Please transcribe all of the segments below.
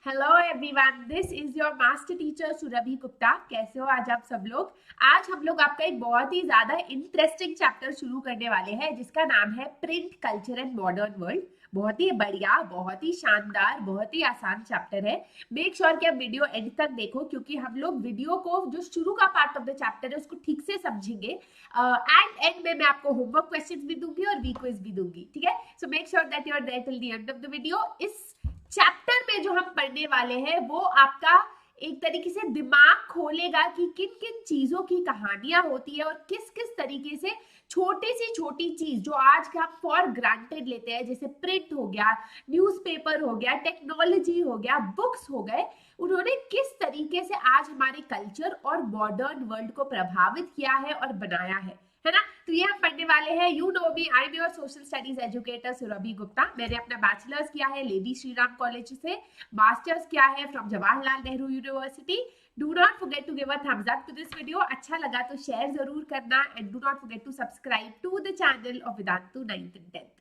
Hello everyone, this is your master teacher Surabhi Gupta. कैसे हो आज आप सब लोग? आज हम लोग आपका एक बहुत ही ज्यादा इंटरेस्टिंग चैप्टर शुरू करने वाले हैं जिसका नाम है print culture and modern world. बहुत ही बढ़िया, बहुत ही शानदार, बहुत ही आसान चैप्टर है। मेक श्योर कि आप वीडियो एंड तक देखो क्योंकि हम लोग वीडियो को जो शुरू का पार्ट ऑफ द चैप्टर है उसको ठीक से समझेंगे। एंड में मैं आपको होमवर्क क्वेश्चंस भी दूंगी और वी क्विज भी दूंगी, ठीक है? So make sure that you are there till the end of the video. इस चैप्टर में जो हम पढ़ने वाले हैं वो आपका एक तरीके से दिमाग खोलेगा कि किन किन चीजों की कहानियां होती है और किस किस तरीके से छोटी सी छोटी चीज जो आज हम फॉर ग्रांटेड लेते हैं, जैसे प्रिंट हो गया, न्यूज़पेपर हो गया, टेक्नोलॉजी हो गया, बुक्स हो गए, उन्होंने किस तरीके से आज हमारे कल्चर और मॉडर्न वर्ल्ड को प्रभावित किया है और बनाया है ना? तो ये हम पढ़ने वाले हैं। You know me, I am your social studies educator Surabhi Gupta. मैंने अपना बैचलर्स किया है लेडी श्री राम कॉलेज से, मास्टर्स किया है from Jawaharlal Nehru university. Do not forget to give a thumbs up to this video. अच्छा लगा तो शेयर जरूर करना and do not forget to subscribe to the channel of Vedantu 9th and 10th।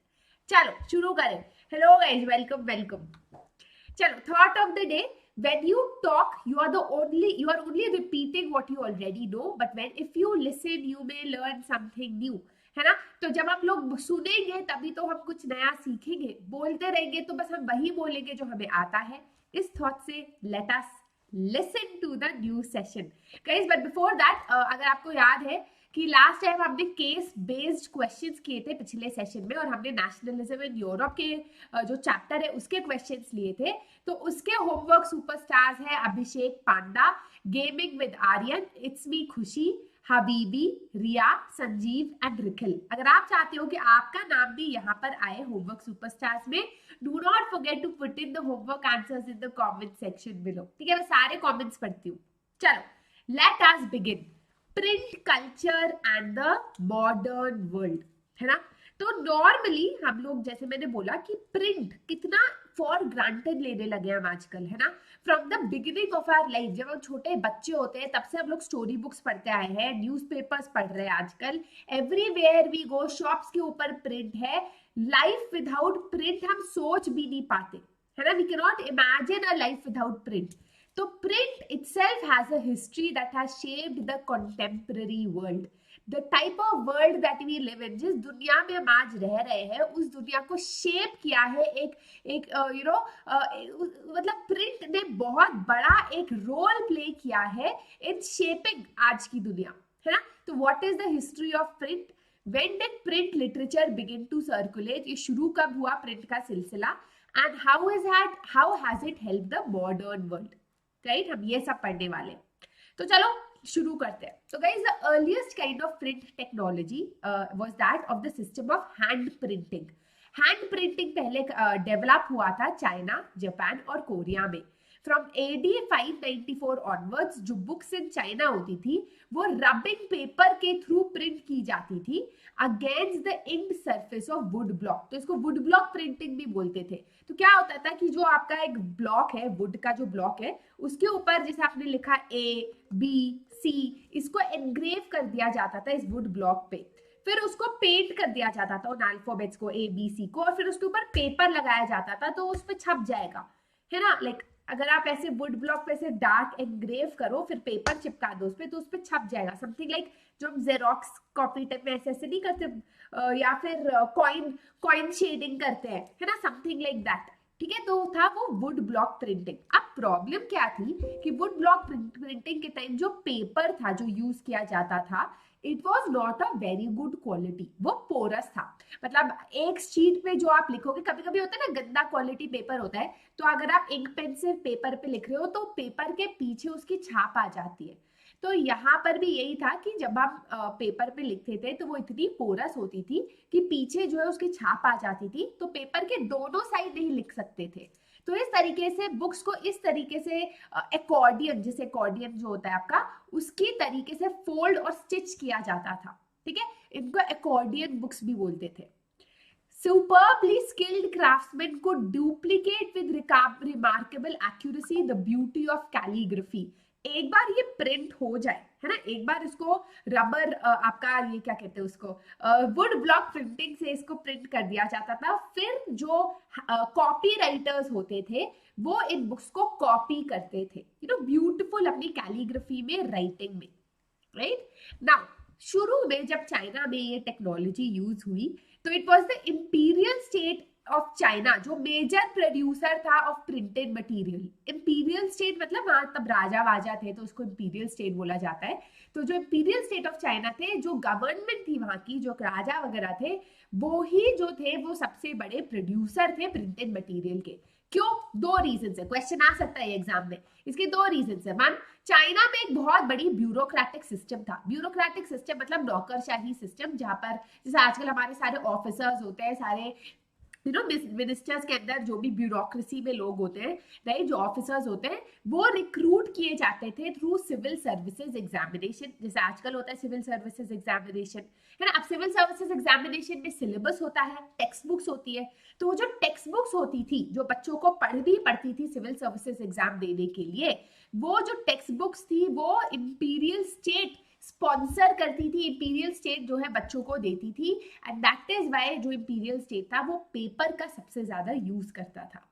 चलो शुरू करें। Hello guys, welcome welcome. चलो, thought of the day: when you talk you are only repeating what you already know, but if you listen you may learn something new, है ना? तो जब हम लोग सुनेंगे तभी तो हम कुछ नया सीखेंगे। बोलते रहेंगे तो बस हम वही बोलेंगे जो हमें आता है। इस थॉट से let us listen to the new session guys. But before that, अगर आपको याद है कि लास्ट टाइम हमने केस बेस्ड क्वेश्चंस किए थे पिछले सेशन में और हमने नेशनलिज्म इन यूरोप के जो चैप्टर है उसके क्वेश्चंस लिए थे। तो उसके होमवर्क सुपरस्टार्स है Abhishek Panda, gaming with Aryan, it's me Khushi, Habibi, Riya, Sanjeev and Rikhil. अगर आप चाहते हो कि आपका नाम भी यहाँ पर आए होमवर्क सुपरस्टार्स में, do not forget to put in the homework answers in the comment section below, ठीक है? मैं सारे कमेंट्स पढ़ती हूँ। चलो, let us begin. Print culture and the modern world, है ना? तो नॉर्मली हम लोग, जैसे मैंने बोला कि प्रिंट कितना फॉर ग्रांटेड लेने लगे हम आजकल, है ना? From the beginning of our life, जब हम छोटे बच्चे होते हैं तब से हम लोग स्टोरी बुक्स पढ़ते आए हैं, न्यूज़पेपर्स पढ़ रहे हैं आजकल। एवरीवेयर वी गो, शॉप्स के ऊपर प्रिंट है। लाइफ विदाउट प्रिंट हम सोच भी नहीं पाते, है ना? We can not imagine a life without print. तो print itself has a history that has shaped the contemporary world. The type of world that we live in, जिस दुनिया में हम आज रह रहे हैं उस दुनिया को शेप किया है एक मतलब प्रिंट ने बहुत बड़ा एक रोल प्ले किया है इन शेपिंग आज की दुनिया, है ना? तो what is the history of print? When did print literature begin to circulate? ये शुरू कब हुआ प्रिंट का सिलसिला? And how has it helped the modern world? Right, हम ये सब पढ़ने वाले। तो चलो शुरू करते हैं। तो guys, the earliest kind of print technology was that of the system of hand printing. Hand printing पहले डेवलप हुआ था चाइना, जापान और कोरिया में। फ्रॉम AD 594 ऑनवर्ड्स जो बुक्स इन चाइना होती थी वो रबिंग पेपर के थ्रू प्रिंट की जाती थी against the ink surface of wood block. तो इसको वुड ब्लॉक प्रिंटिंग भी बोलते थे। तो क्या होता था कि जो आपका एक ब्लॉक है, वुड का जो ब्लॉक है, उसके ऊपर जैसे आपने लिखा ABC, इसको एनग्रेव कर दिया जाता था इस वुड ब्लॉक पे। फिर उसको पेंट कर दिया जाता था उन अल्फाबेट्स को, ABC को, और फिर उसके ऊपर पेपर लगाया जाता था तो उस पर छप जाएगा, है ना? लाइक अगर आप ऐसे वुड ब्लॉक पे ऐसे डार्क एनग्रेव करो फिर पेपर चिपका दो उस पे तो उस पे छप जाएगा। समथिंग लाइक जो हम जेरोक्स कॉपी टाइप में ऐसे नहीं करते, या फिर कॉइन शेडिंग करते हैं, है ना? समथिंग लाइक दैट, ठीक है? तो था वो वुड ब्लॉक प्रिंटिंग। अब प्रॉब्लम क्या थी कि वुड ब्लॉक प्रिंटिंग के टाइम जो पेपर था जो यूज किया जाता था, it was not a very good quality. वो पोरस था, मतलब एक शीट पे जो आप लिखोगे, कभी कभी होता है ना गंदा क्वालिटी पेपर होता है, तो अगर आप इंक पेन से पेपर पे लिख रहे हो तो पेपर के पीछे उसकी छाप आ जाती है। तो यहाँ पर भी यही था कि जब हम पेपर पे लिखते थे तो वो इतनी पोरस होती थी कि पीछे जो है उसकी छाप आ जाती थी, तो पेपर के दोनों साइड नहीं लिख सकते थे। तो इस तरीके से बुक्स को इस तरीके से एकॉर्डियन, जैसे एकॉर्डियन जो होता है आपका, उसकी तरीके से फोल्ड और स्टिच किया जाता था, ठीक है? इनको एकॉर्डियन बुक्स भी बोलते थे। Superbly skilled craftsmen could duplicate with remarkable accuracy the beauty of calligraphy. एक बार ये प्रिंट हो जाए, है ना। एक बार इसको रबर आपका ये क्या कहते हैं उसको वुड ब्लॉक प्रिंटिंग से इसको प्रिंट कर दिया जाता था। फिर जो कॉपी राइटर्स होते थे वो इन बुक्स को कॉपी करते थे, ब्यूटीफुल अपनी कैलीग्राफी में, राइटिंग में, राइट। नाउ शुरू में जब चाइना में ये टेक्नोलॉजी यूज हुई तो it was the imperial state of China जो मेजर प्रोड्यूसर था of printed material. Imperial state मतलब वहां तब राजा वाजा थे तो उसको इंपीरियल स्टेट बोला जाता है। तो जो इंपीरियल स्टेट ऑफ चाइना थे, जो गवर्नमेंट थी वहां की, जो राजा वगैरह थे, वो ही जो थे वो सबसे बड़े प्रोड्यूसर थे प्रिंटेड मटेरियल के। क्यों? दो रीजन है, क्वेश्चन आ सकता है एग्जाम में। इसके दो रीजन है। वन, चाइना में एक बहुत बड़ी ब्यूरोक्रेटिक सिस्टम था। ब्यूरोक्रेटिक सिस्टम मतलब नौकरशाही सिस्टम, जहां पर जैसे आजकल हमारे सारे ऑफिसर्स होते हैं, सारे मिनिस्टर्स के अंदर जो भी ब्यूरोक्रेसी में लोग होते हैं, राइट, जो ऑफिसर्स होते हैं, वो रिक्रूट किए जाते थे थ्रू सिविल सर्विसेज एग्जामिनेशन। जैसे आजकल होता है सिविल सर्विसेज एग्जामिनेशन, है ना। अब सिविल सर्विसेज एग्जामिनेशन में सिलेबस होता है, टेक्स्ट बुक्स होती है। तो जो टेक्स्ट बुक्स होती थी, जो बच्चों को पढ़नी पड़ती थी सिविल सर्विसेज एग्जाम देने के लिए, वो जो टेक्स्ट बुक्स थी वो इंपीरियल स्टेट स्पॉन्सर करती थी। इंपीरियल स्टेट जो है बच्चों को देती थी, एंड दैट इज वाई जो इंपीरियल स्टेट था वो पेपर का सबसे ज्यादा यूज करता था।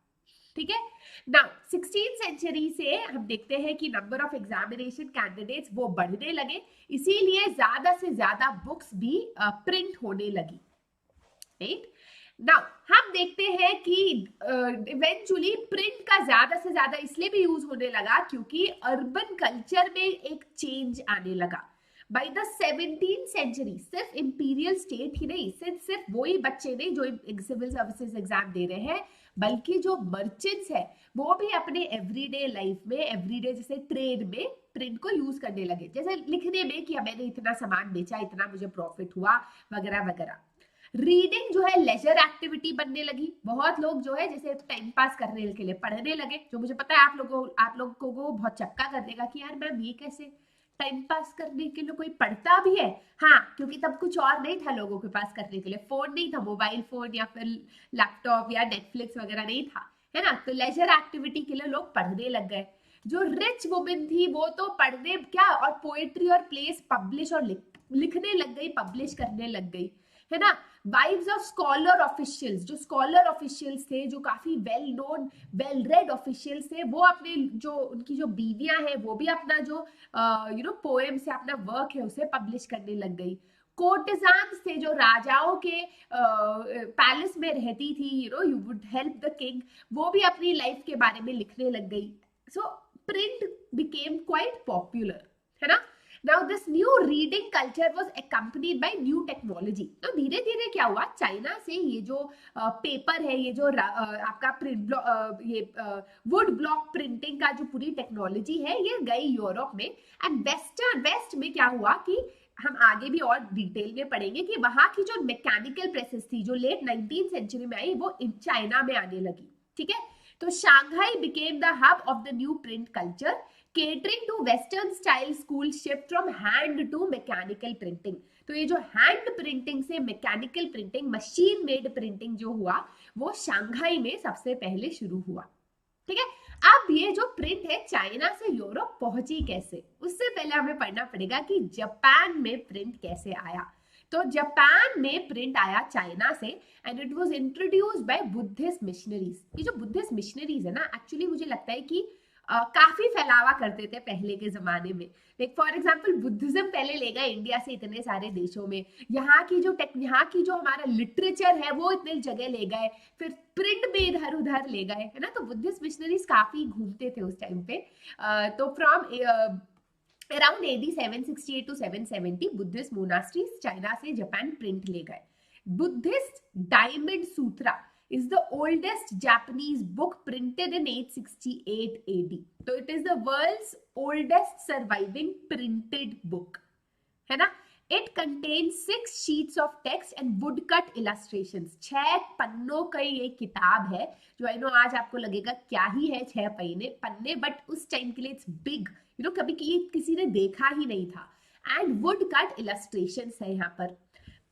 ठीक है। नाउ 16th सेंचुरी से हम देखते हैं कि नंबर ऑफ एग्जामिनेशन कैंडिडेट्स वो बढ़ने लगे, इसीलिए ज्यादा से ज्यादा बुक्स भी प्रिंट होने लगी, राइट। नाउ हम देखते हैं कि इवेंचुअली प्रिंट का ज्यादा से ज्यादा इसलिए भी यूज होने लगा क्योंकि अर्बन कल्चर में एक चेंज आने लगा। बाय द 17th सेंचुरी सिर्फ इंपीरियल स्टेट ही नहीं, सिर्फ वही बच्चे नहीं जो सिविल सर्विसेज एग्जाम दे रहे हैं, बल्कि जो मर्चेंट्स है वो भी अपने एवरीडे लाइफ में, एवरीडे जैसे ट्रेड में प्रिंट को यूज करने लगे। जैसे लिखने में कि मैंने इतना सामान बेचा, इतना मुझे प्रॉफिट हुआ, वगैरह वगैरह। रीडिंग जो है लेजर एक्टिविटी बनने लगी। बहुत लोग जो है जैसे टाइम पास करने के लिए पढ़ने लगे, जो मुझे पता है आप लोगों को बहुत चक्का कर देगा कि यार मैम ये कैसे टाइम पास करने के लिए कोई पढ़ता भी है। हाँ, क्योंकि तब कुछ और नहीं था लोगों के पास करने के लिए, फोन नहीं था, मोबाइल फोन या फिर लैपटॉप या नेटफ्लिक्स वगैरह नहीं था, है ना। तो लेजर एक्टिविटी के लिए लोग पढ़ने लग गए। जो रिच वुमेन थी वो तो पढ़ने क्या, और पोएट्री और प्लेस पब्लिश और लिखने लग गई, पब्लिश करने लग गई, है ना। वाइव्स ऑफ स्कॉलर ऑफिशियल्स, जो स्कॉलर ऑफिशियल्स थे, जो काफी well known well read officials थे, वो अपने जो उनकी जो बीवियां हैं वो भी अपना जो पोएम से अपना वर्क है उसे पब्लिश करने लग गई। कोर्टिजान्स थे जो राजाओं के पैलेस में रहती थी, you would help the king, वो भी अपनी लाइफ के बारे में लिखने लग गई। So print became quite popular, है ना। Now this new reading culture was accompanied by new technology. तो धीरे धीरे क्या हुआ, चाइना से ये जो पेपर है, ये जो आपका प्रिंट ये वुड ब्लॉक प्रिंटिंग का जो पूरी टेक्नोलॉजी है ये गई यूरोप में, एंड वेस्ट में क्या हुआ कि हम आगे भी और डिटेल में पढ़ेंगे कि वहां की जो मैकेनिकल प्रेसेस थी जो लेट 19th सेंचुरी में आई वो चाइना में आने लगी। ठीक है। तो Shanghai became the hub of the new print culture, catering to western style school shift from hand to mechanical printing। तो ये जो हैंड प्रिंटिंग से mechanical printing, machine made printing जो हुआ वो शांघाई में सबसे पहले शुरू हुआ। ठीक है। अब ये जो प्रिंट है चाइना से यूरोप पहुंची कैसे, उससे पहले हमें पढ़ना पड़ेगा कि जापान में प्रिंट कैसे आया। तो जापान में प्रिंट आया चाइना से, and it was introduced by Buddhist missionaries. ये जो बुद्धिस्ट मिशनरीज है ना, एक्चुअली मुझे लगता है कि काफी फैलावा करते थे पहले के जमाने में। लाइक फॉर एग्जांपल बुद्धिज्म पहले ले गए इंडिया से इतने सारे देशों में, यहाँ की जो हमारा लिटरेचर है वो इतने जगह ले गए, फिर प्रिंट में इधर उधर ले गए, है ना। तो बुद्धिस्ट मिशनरीज काफी घूमते थे उस टाइम पे। तो from around AD 768 to 770 Buddhist monasteries China से जापान प्रिंट ले गए। Buddhist diamond Sutra is the oldest Japanese book printed in 868 AD. So it is the world's oldest surviving printed book, है ना। It contains 6 sheets of text and woodcut illustrations. 6 पन्नों का ये किताब है, जो आई नो आज आपको लगेगा क्या ही है 6 पन्ने, बट उस टाइम के लिए इट्स बिग, कभी किसी ने देखा ही नहीं था। एंड woodcut illustrations है यहाँ पर।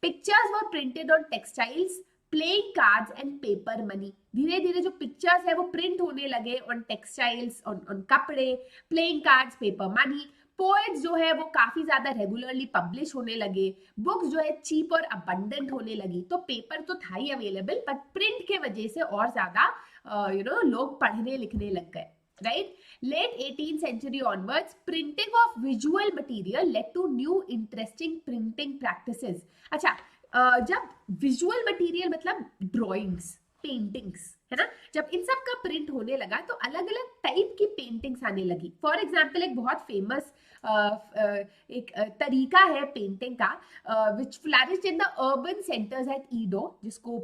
Pictures were printed on textiles, playing cards and paper money. धीरे धीरे जो पिक्चर्स है वो प्रिंट होने लगे ऑन टेक्सटाइल्स, ऑन कपड़े, playing cards, paper money. Poets जो है वो काफी ज्यादा रेगुलरली पब्लिश होने लगे, बुक्स जो है चीप और अबंडेंट होने लगी। तो पेपर तो था ही अवेलेबल, बट प्रिंट के वजह से और ज्यादा लोग पढ़ने लिखने लग गए, right. Late 18th century onwards, printing of visual material led to new interesting printing practices. अच्छा, जब विजुअल मटेरियल मतलब ड्राइंग्स, पेंटिंग्स, है ना, जब इन सब का प्रिंट होने लगा तो अलग अलग टाइप की पेंटिंग्स आने लगी। फॉर एग्जाम्पल एक बहुत फेमस एक तरीका है पेंटिंग का which flourished in the urban centres at Edo, जिसको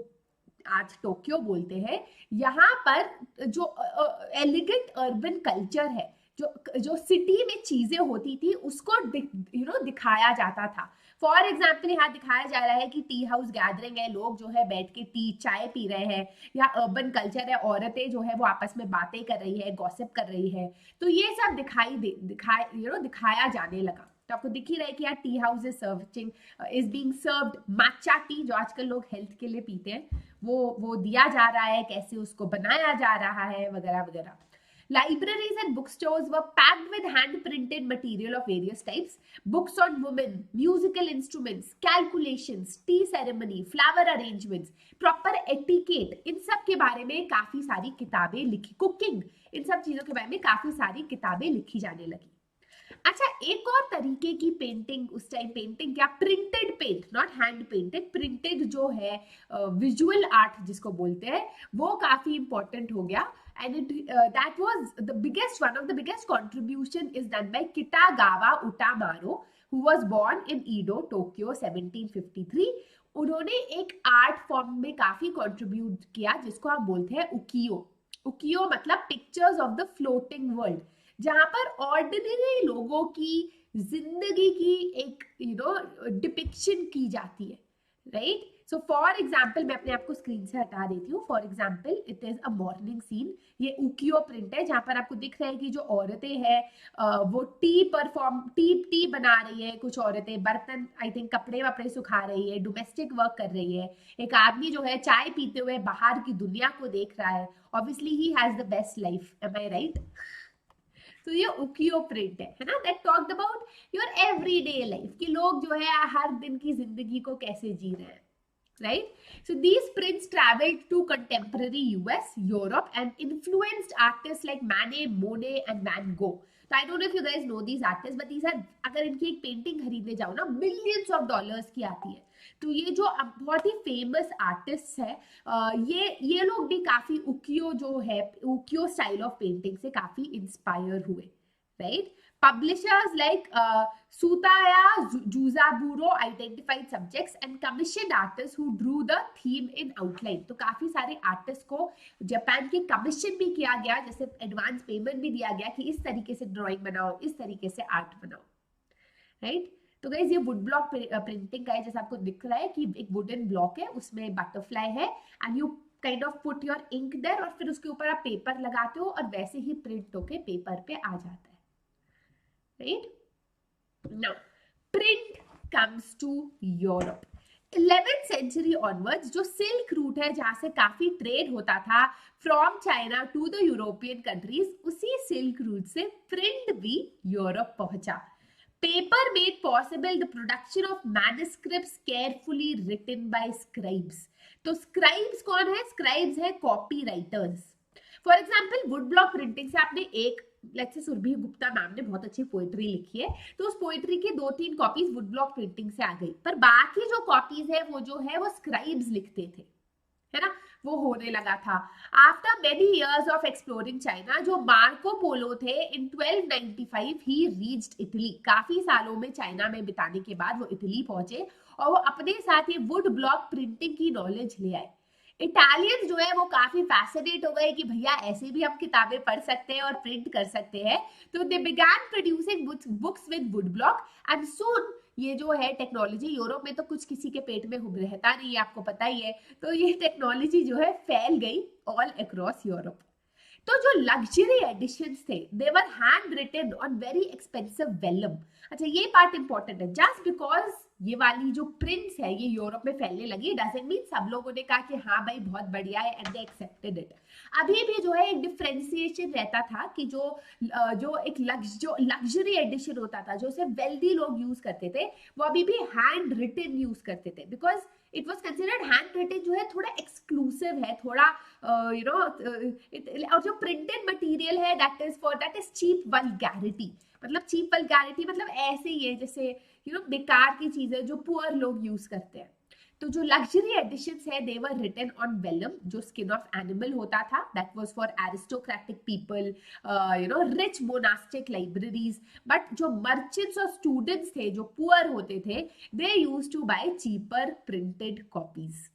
आज टोक्यो बोलते हैं। यहाँ पर जो एलिगेंट अर्बन कल्चर है, जो सिटी में चीजें होती थी उसको दिखाया जाता था। फॉर एग्जाम्पल यहाँ दिखाया जा रहा है कि टी हाउस गैदरिंग है, लोग जो है बैठ के चाय पी रहे हैं, या अर्बन कल्चर है, औरतें जो है वो आपस में बातें कर रही है, गॉसिप कर रही है। तो ये सब दिखाया जाने लगा। तो आपको दिख ही रहा है कि यार tea house is being served matcha tea, जो आजकल लोग हेल्थ के लिए पीते हैं, वो दिया जा रहा है, कैसे उसको बनाया जा रहा है, वगैरह वगैरह। Libraries and bookstores were packed with hand-printed material of various types. Books on women, musical instruments, calculations, tea ceremony, flower arrangements, proper etiquette, इन सब के बारे में काफी सारी किताबें लिखी, कुकिंग, इन सब चीजों के बारे में काफी सारी किताबें लिखी जाने लगी। अच्छा, एक और तरीके की पेंटिंग उस टाइम, पेंटिंग क्या, printed paint, not hand painted, printed जो है विजुअल आर्ट जिसको बोलते हैं, वो काफी इंपॉर्टेंट हो गया। And that was one of the biggest contribution is done by Kitagawa Utamaro, who was born in Edo, Tokyo, 1753. उन्होंने एक आर्ट फॉर्म में काफी कंट्रीब्यूट किया जिसको हम बोलते हैं उकियो। उकियो मतलब pictures of the floating world, जहां पर ऑर्डिनरी लोगों की जिंदगी की एक डिपिक्शन की जाती है, राइट। सो फॉर एग्जाम्पल, मैं अपने आप को स्क्रीन से हटा देती हूँ। For example, it is a morning scene, ये उकियो प्रिंट है, जहां पर आपको दिख रहा है कि जो औरतें हैं वो टी बना रही है, कुछ औरतें बर्तन, आई थिंक कपड़े वपड़े सुखा रही है, डोमेस्टिक वर्क कर रही है। एक आदमी जो है चाय पीते हुए बाहर की दुनिया को देख रहा है, obviously he has the best life, am I right. तो ये उकियो प्रिंट है ना, that talked about your everyday life, कि लोग जो है हर दिन की जिंदगी को कैसे जी रहे हैं, right? So these prints traveled to contemporary US, Europe and influenced artists like Manet, Monet and Van Gogh. So I don't know if you guys know these artists, but these are, अगर इनकी एक painting खरीदने जाओ ना, millions of dollars की आती है। तो ये जो बहुत ही फेमस आर्टिस्ट है, ये लोग भी काफी उकियो जो है, उकियो स्टाइल ऑफ पेंटिंग से काफी इंस्पायर हुए, right. Publishers like Tsutaya Juzaburo identified subjects and commissioned artists who drew the theme in outline. तो काफी सारे आर्टिस्ट को जापान के कमीशन भी किया गया, जैसे एडवांस पेमेंट भी दिया गया कि इस तरीके से ड्राइंग बनाओ, इस तरीके से आर्ट बनाओ, राइट। तो गाइस ये वुड ब्लॉक प्रिंटिंग का है, जैसे आपको दिख रहा है कि एक वुडन ब्लॉक है, उसमें बटरफ्लाई है, and you kind of put your ink there, और फिर उसके ऊपर आप पेपर लगाते हो और वैसे ही प्रिंट होके पेपर पे आ जाता है, right? Now, print comes to Europe. 11th century onwards, जो सिल्क रूट है जहां से काफी ट्रेड होता था from China to the European countries, उसी सिल्क रूट से प्रिंट भी यूरोप पहुंचा। Paper made possible the production of manuscripts carefully written by scribes. तो स्क्राइब्स कौन है? स्क्राइब्स है copy writers. For example, wood block printing से आपने एक, let's say Surabhi Gupta ma'am ने बहुत अच्छी पोएट्री लिखी है, तो उस पोएट्री की 2-3 कॉपीज वुड ब्लॉक प्रिंटिंग से आ गई, पर बाकी जो कॉपीज है वो स्क्राइब्स लिखते थे, है ना, वो होने लगा था। After many years of exploring China, जो मार्को पोलो थे, इन 1295 ही रीच्ड इटली। काफी सालों में चाइना में बिताने के बाद वो इटली पहुंचे और वो अपने साथ ये वुड ब्लॉक प्रिंटिंग की नॉलेज ले आए। इटालियंस जो है वो काफी फैसिनेट हो गए कि भैया ऐसे भी हम किताबें पढ़ सकते हैं और प्रिंट कर सकते हैं, तो they began producing books with would block and soon ये जो है टेक्नोलॉजी, यूरोप में तो कुछ किसी के पेट में रहता नहीं है, आपको पता ही है, तो ये टेक्नोलॉजी जो है फैल गई ऑल अक्रॉस यूरोप। तो जो लग्जरी एडिशंस थे, they were handwritten on very expensive vellum. अच्छा, ये पार्ट इंपॉर्टेंट है, जस्ट बिकॉज ये वाली जो प्रिंट्स है ये यूरोप में फैलने लगी, डजंट मीन सब लोगों ने कहा कि हाँ भाई बहुत बढ़िया है एंड दे एक्सेप्टेड इट। अभी भी जो है एक डिफरेंशिएशन रहता था कि जो एक लग्जरी एडिशन होता था जो सिर्फ वेल्दी लोग यूज करते थे, वो अभी भी हैंड रिटन यूज करते थे, because it was considered hand written जो है थोड़ा एक्सक्लूसिव है, थोड़ा और जो प्रिंटेड मटेरियल है दैट इज चीप वल्गैरिटी। मतलब चीप वल्गैरिटी मतलब ऐसे ही है जैसे बेकार की चीजें जो पुअर लोग यूज करते हैं। तो जो लग्जरी एडिशंस है they were written on vellum, जो स्किन ऑफ एनिमल होता था, that was for aristocratic people, rich monastic libraries. But जो मर्चेंट्स और स्टूडेंट्स थे जो पुअर होते थे, they used to buy cheaper printed copies.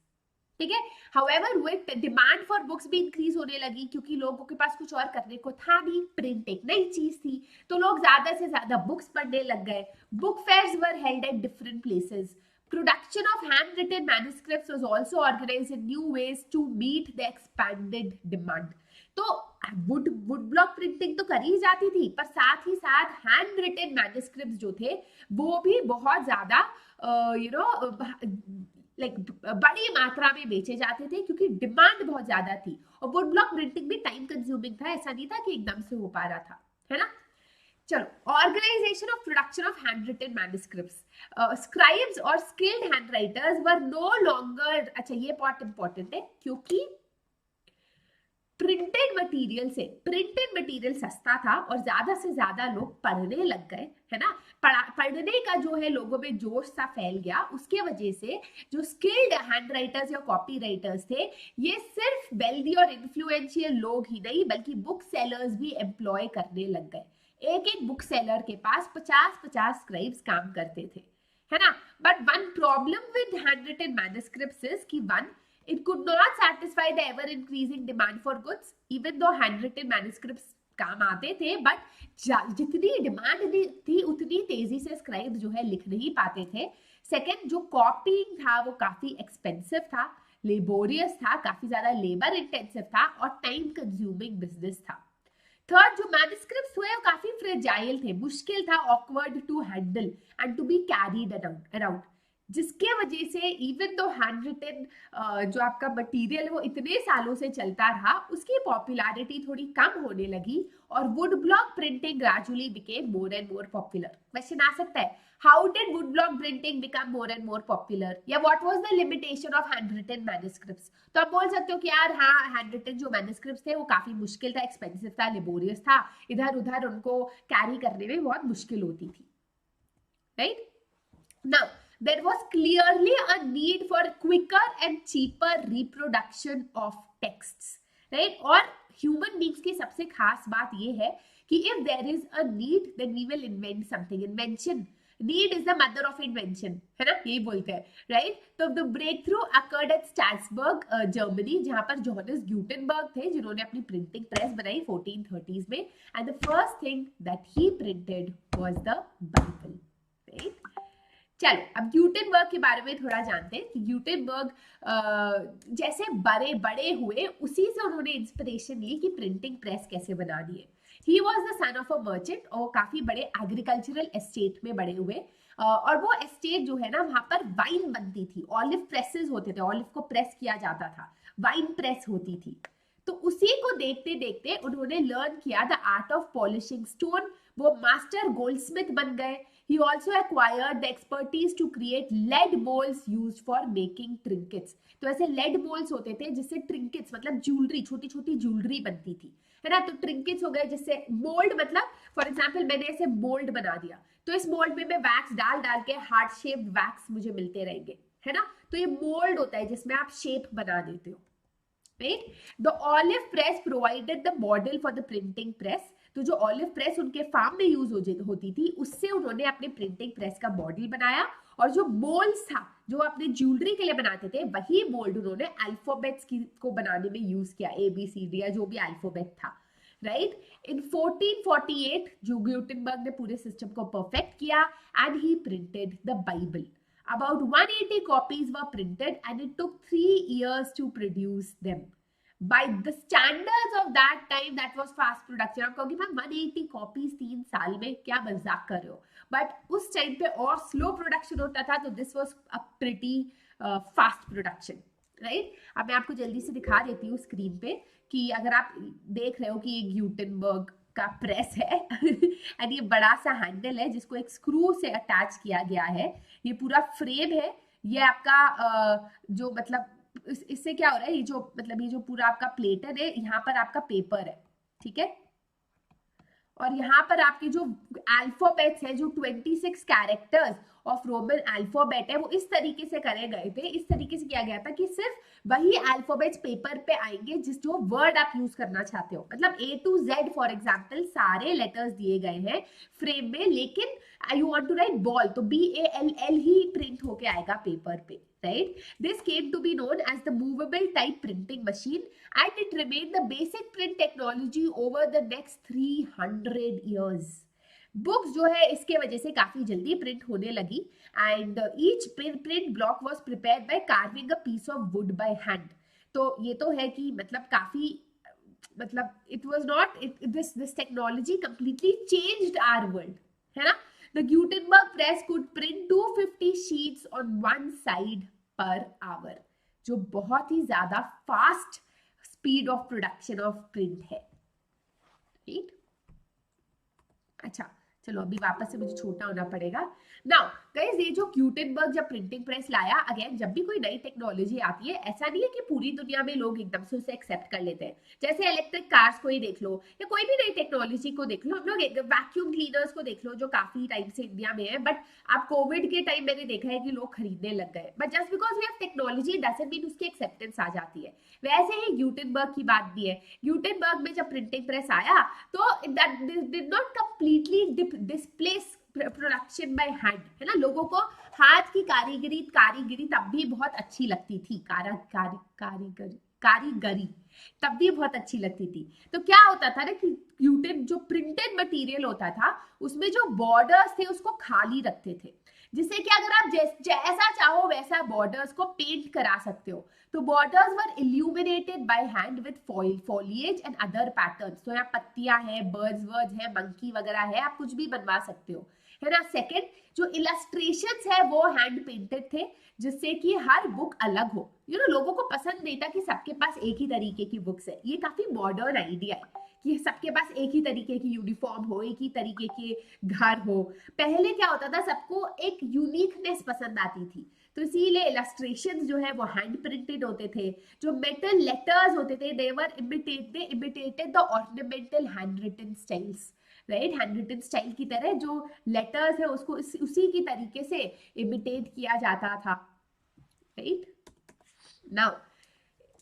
ठीक है। However with demand for books भी इंक्रीज होने लगी, क्योंकि लोगों के पास कुछ और करने को था नहीं, प्रिंट एक नई चीज थी, तो लोग ज्यादा से ज्यादा बुक्स पढ़ने लग गए। Book fairs were held at different places. Production of handwritten manuscripts was also organized in new ways to meet the expanded demand. तो वुड ब्लॉक प्रिंटिंग तो करी जाती थी, पर साथ ही साथ हैंड रिटन मैन्युस्क्रिप्ट्स जो थे वो भी बहुत ज्यादा बड़ी मात्रा में बेचे जाते थे, क्योंकि डिमांड बहुत ज्यादा थी। और वुड ब्लॉक प्रिंटिंग भी टाइम कंज्यूमिंग था, ऐसा नहीं था कि एकदम से हो पा रहा था, है ना। चलो, organisation of production of hand written manuscripts. Scribes और skilled hand writers were no longer, अच्छा ये बहुत इंपॉर्टेंट है, क्योंकि प्रिंटेड मटेरियल सस्ता था और ज्यादा से ज्यादा लोग पढ़ने लग गए, है ना। पढ़ने का जो है लोगों में जोश सा फैल गया, उसके वजह से जो स्किल्ड हैंड राइटर्स या कॉपी राइटर्स थे, ये सिर्फ वेल्दी और इन्फ्लुएंशियल लोग ही नहीं बल्कि बुक सेलर्स भी एम्प्लॉय करने लग गए। एक बुक सेलर के पास 50 स्क्राइब्स काम करते थे, है ना। But one problem with hand written manuscripts is कि one, it could not satisfy the ever increasing demand for goods, even though handwritten manuscripts काम आते थे, बट जितनी डिमांड थी उतनी तेजी से स्क्राइब जो है लिख नहीं पाते थे। सेकेंड, जो कॉपिंग था वो काफी एक्सपेंसिव था, लेबोरियस था, काफी ज्यादा लेबर इंटेंसिव था और टाइम कंज्यूमिंग बिजनेस था। थर्ड, जो मैन्युस्क्रिप्ट्स हुए वो काफी फ्रेजाइल थे, मुश्किल था, awkward to handle and to be carried around, जिसके वजह से इवन दो हैंड रिटन जो आपका मटेरियल वो इतने सालों से चलता रहा, उसकी पॉपुलैरिटी थोड़ी कम होने लगी और wood block printing gradually became more and more popular. Question आ सकता है, how did wood block printing become more and more popular, या what was the limitation of hand written manuscripts. तो आप बोल सकते हो कि यार हाँ, हैंड रिटन जो मैन्युस्क्रिप्ट्स थे वो काफी मुश्किल था, एक्सपेंसिव था, लेबोरियस था, इधर उधर उनको कैरी करने में बहुत मुश्किल होती थी, right. Now there was clearly a need for quicker and cheaper reproduction of texts, right? और human beings की सबसे खास बात ये है कि if there is a need then we will invent something. Invention, need is the mother of invention, है ना, यही बोलते हैं, right? तो the breakthrough occurred at Strasbourg, Germany, जहाँ पर जोहानस ग्यूटेनबर्ग थे जिन्होंने अपनी प्रिंटिंग प्रेस बनाई 1430s में, and the first thing that he printed was the Bible, right? चलो, अब ग्यूटेनबर्ग के बारे में थोड़ा जानते हैं कि ग्यूटेनबर्ग जैसे बड़े हुए उसी से उन्होंने इंस्पिरेशन ली कि प्रिंटिंग प्रेस कैसे बनानी है। He was the son of a merchant और काफी बड़े एग्रीकल्चरल एस्टेट में बड़े हुए, और वो एस्टेट जो है ना वहां पर वाइन बनती थी, ऑलिव प्रेसेस होते थे, ऑलिव को प्रेस किया जाता था, वाइन प्रेस होती थी। तो उसी को देखते देखते उन्होंने लर्न किया the art of polishing stone, वो मास्टर गोल्डस्मिथ बन गए। He also acquired the expertise to create lead bowls used for making trinkets. तो ऐसे lead bowls होते थे जिससे trinkets मतलब ज्वेलरी, छोटी छोटी ज्वेलरी बनती थी, है ना। तो trinkets हो गए जिससे mold, मतलब फॉर एग्जाम्पल मैंने ऐसे mold बना दिया, तो इस mold में मैं वैक्स डाल के हार्ट शेप्ड वैक्स मुझे मिलते रहेंगे, है ना। तो ये mold होता है जिसमें आप शेप बना देते हो, right? The olive press provided the model for the printing press. तो जो ऑलिव प्रेस उनके फार्म में यूज होती थी, उससे उन्होंने अपने प्रिंटिंग प्रेस का मॉडल बनाया, और जो मोल्ड्स था जो अपने ज्वेलरी के लिए बनाते थे, वही मोल्ड उन्होंने अल्फाबेट्स को बनाने में यूज किया, ABCD या जो भी अल्फाबेट था, राइट। इन 1448 जो ग्यूटेनबर्ग ने पूरे सिस्टम को परफेक्ट किया and he printed the Bible. About 180 copies were printed and it took 3 years to produce them. By the standards of that time that was fast production. आप कहोगे मैम 180 कॉपीज 3 साल में, क्या मजाक कर रहे हो, बट उस टाइम पे और स्लो प्रोडक्शन होता था, तो this was a pretty fast production, right. अब मैं आपको जल्दी से दिखा देती हूँ स्क्रीन पे कि अगर आप देख रहे हो कि ये ग्यूटेनबर्ग का प्रेस है एंड ये बड़ा सा हैंडल है जिसको एक स्क्रू से अटैच किया गया है, ये पूरा फ्रेम है, ये आपका जो मतलब इससे क्या हो रहा है, ये जो मतलब ये जो पूरा आपका प्लेटर है, यहाँ पर आपका पेपर है, ठीक है, और यहाँ पर आपके जो अल्फाबेट्स है, जो 26 कैरेक्टर्स ऑफ रोमन अल्फाबेट है, वो इस तरीके से करे गए थे, इस तरीके से किया गया था कि सिर्फ वही अल्फाबेट्स पेपर पे आएंगे जिस जो वर्ड आप यूज करना चाहते हो, मतलब A to Z for example सारे लेटर्स दिए गए हैं फ्रेम में, लेकिन you want to write ball तो BALL ही प्रिंट होके आएगा पेपर पे, right? This came to be known as the movable type printing machine and it remained the basic print technology over the next 300 years. Books जो है इसके वजह से काफी जल्दी प्रिंट होने लगी and each print block was prepared by carving a piece of wood by hand. तो ये तो है कि मतलब काफी मतलब it was not this technology completely changed our world, है ना। The Gutenberg press could print 250 sheets on one side per hour, जो बहुत ही ज्यादा fast speed of production of print है, राइट। अच्छा चलो अभी वापस से मुझे छोटा होना पड़ेगा। नाउ गाइस, ये जो ग्यूटेनबर्ग जब प्रिंटिंग प्रेस लाया, अगेन जब भी कोई नई टेक्नोलॉजी आती है, ऐसा नहीं है कि पूरी दुनिया में लोग एकदम से उसे एक्सेप्ट कर लेते हैं। जैसे इलेक्ट्रिक कार्स को ही देख लो या कोई भी नई टेक्नोलॉजी को देख लो, हम लोग वैक्यूम क्लीनर्स को देख लो जो काफी टाइम से इंडिया में है, बट अब कोविड के टाइम मैंने देखा है कि लोग खरीदने लग गए, but just because we have technology doesn't mean उसकी एक्सेप्टेंस आ जाती है। वैसे ही ग्यूटेनबर्ग की बात भी है, ग्यूटेनबर्ग में जब प्रिंटिंग प्रेस आया तो that did not completely displace production by hand, है ना। लोगों को हाथ की कारीगरी तब भी बहुत अच्छी लगती थी, कारीगरी तब भी बहुत अच्छी लगती थी। तो क्या होता था ना कि ग्यूटेन जो प्रिंटेड मटेरियल होता था उसमें जो बॉर्डर्स थे उसको खाली रखते थे, जिससे कि अगर आप जैसा चाहो वैसा बॉर्डर्स को पेंट करा सकते हो। तो borders were illuminated by hand with foliage and other patterns. तो यहाँ पत्तियां हैं, बर्ड्स वर्ड्स है, मंकी वगैरह है, आप कुछ भी बनवा सकते हो, है ना। सेकंड, जो इलस्ट्रेशंस है वो हैंड पेंटेड थे, जिससे कि हर बुक अलग हो। यू नो, लोगों को पसंद नहीं था कि सबके पास एक ही तरीके की बुक्स है। ये काफी मॉडर्न आइडिया है कि सबके पास एक ही तरीके की यूनिफॉर्म हो, एक ही तरीके के घर हो। पहले क्या होता था, सबको एक यूनिकनेस पसंद आती थी, तो इसीलिए इलस्ट्रेशंस जो है वो हैंड प्रिंटेड होते थे। जो मेटल लेटर्स होते थे they imitated the ornamental handwritten styles, right. Handwritten style की तरह जो लेटर्स है उसको उसी की तरीके से इमिटेट किया जाता था, राइट। नाउ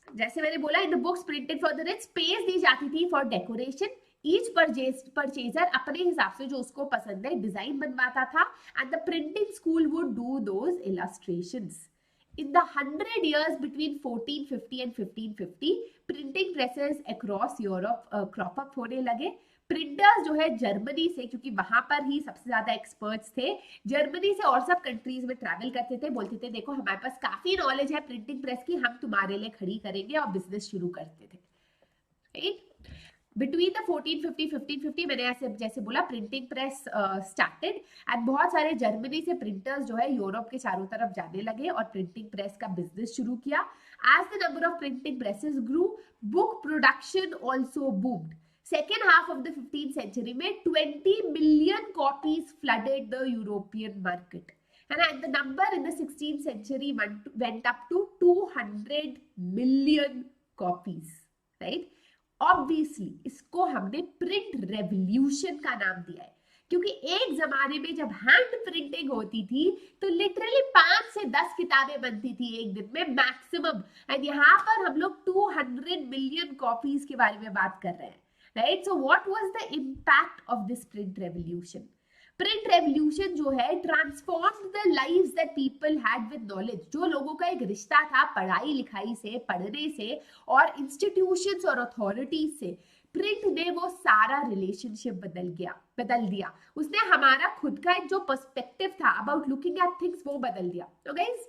जैसे मैंने बोला, in the books printed for the rich space दी जाती थी फॉर डेकोरेशन। ईच परचेजर अपने हिसाब से जो उसको पसंद है डिजाइन बनवाता था and the printing school would do those illustrations. In the 100 years between 1450 and 1550, printing presses across Europe crop up होने लगे। प्रिंटर्स जो है जर्मनी से, क्योंकि वहां पर ही सबसे ज्यादा एक्सपर्ट्स थे, जर्मनी से और सब कंट्रीज में ट्रैवल करते थे, बोलते थे देखो हमारे पास काफी नॉलेज है प्रिंटिंग प्रेस की, हम तुम्हारे लिए खड़ी करेंगे, और बिजनेस शुरू करते थे, राइट। बिटवीन द 1450 मैंने ऐसे जैसे बोला प्रिंटिंग प्रेस स्टार्टेड एंड बहुत सारे जर्मनी से प्रिंटर्स जो है यूरोप के चारों तरफ जाने लगे और प्रिंटिंग प्रेस का बिजनेस शुरू किया। As the number of printing presses grew, book production also boomed. Second half of the 15th century में 20 million copies flooded the European market, है ना। And the number in the 16th century went up to 200 million copies, right. Obviously इसको हमने print revolution का नाम दिया है, क्योंकि एक जमाने में जब हैंड प्रिंटिंग होती थी तो लिटरली 5 से 10 किताबें बनती थी एक दिन में मैक्सिमम, एंड यहाँ पर हम लोग 200 मिलियन कॉपीज के बारे में बात कर रहे हैं, right. So what was the impact of this print revolution? Print revolution जो है transformed the lives that people had with knowledge. जो लोगों का एक रिश्ता था पढ़ाई लिखाई से, पढ़ने से और इंस्टीट्यूशंस और अथॉरिटीज से, प्रिंट ने वो सारा रिलेशनशिप बदल दिया। उसने हमारा खुद का एक जो पर्सपेक्टिव था अबाउट लुकिंग एट थिंग्स वो बदल दिया। तो गाइस